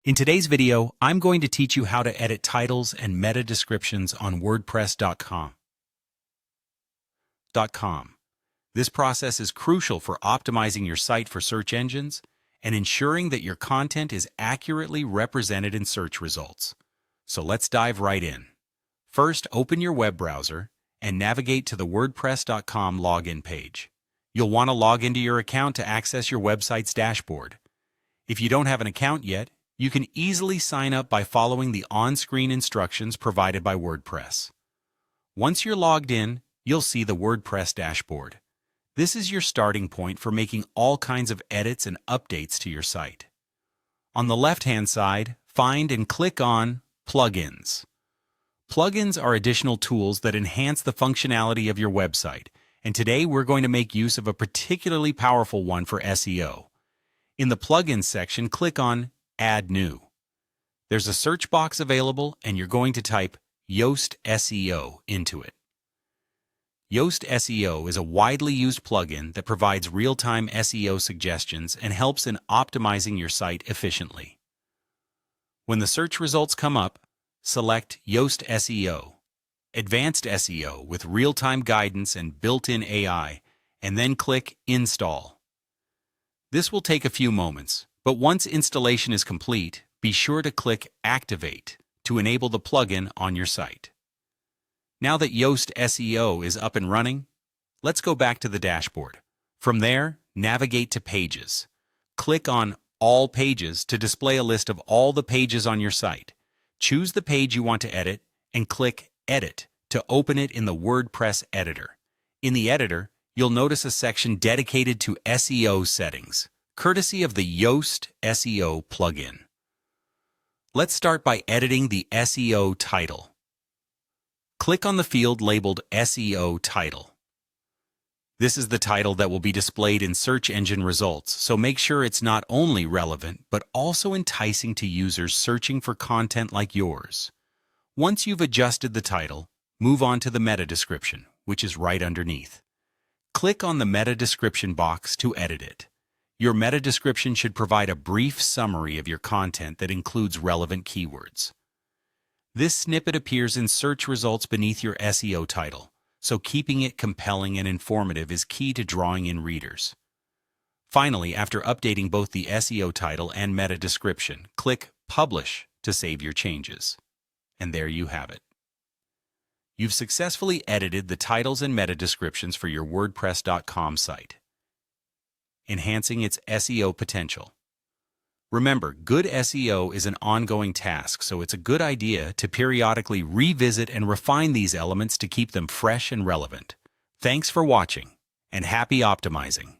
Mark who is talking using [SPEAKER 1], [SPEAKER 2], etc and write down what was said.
[SPEAKER 1] In today's video, I'm going to teach you how to edit titles and meta descriptions on WordPress.com. This process is crucial for optimizing your site for search engines and ensuring that your content is accurately represented in search results. So let's dive right in. First, open your web browser and navigate to the WordPress.com login page. You'll want to log into your account to access your website's dashboard. If you don't have an account yet, you can easily sign up by following the on-screen instructions provided by WordPress. Once you're logged in, you'll see the WordPress dashboard. This is your starting point for making all kinds of edits and updates to your site. On the left-hand side, find and click on Plugins. Plugins are additional tools that enhance the functionality of your website, and today we're going to make use of a particularly powerful one for SEO. In the Plugins section, click on Add New. There's a search box available, and you're going to type Yoast SEO into it. Yoast SEO is a widely used plugin that provides real-time SEO suggestions and helps in optimizing your site efficiently. When the search results come up, select Yoast SEO, Advanced SEO with real-time guidance and built-in AI, and then click Install. This will take a few moments, but once installation is complete, be sure to click Activate to enable the plugin on your site. Now that Yoast SEO is up and running, let's go back to the dashboard. From there, navigate to Pages. Click on All Pages to display a list of all the pages on your site. Choose the page you want to edit and click Edit to open it in the WordPress editor. In the editor, you'll notice a section dedicated to SEO settings, courtesy of the Yoast SEO plugin. Let's start by editing the SEO title. Click on the field labeled SEO title. This is the title that will be displayed in search engine results, so make sure it's not only relevant, but also enticing to users searching for content like yours. Once you've adjusted the title, move on to the meta description, which is right underneath. Click on the meta description box to edit it. Your meta description should provide a brief summary of your content that includes relevant keywords. This snippet appears in search results beneath your SEO title, so keeping it compelling and informative is key to drawing in readers. Finally, after updating both the SEO title and meta description, click Publish to save your changes. And there you have it. You've successfully edited the titles and meta descriptions for your WordPress.com site, enhancing its SEO potential. Remember, good SEO is an ongoing task, so it's a good idea to periodically revisit and refine these elements to keep them fresh and relevant. Thanks for watching, and happy optimizing!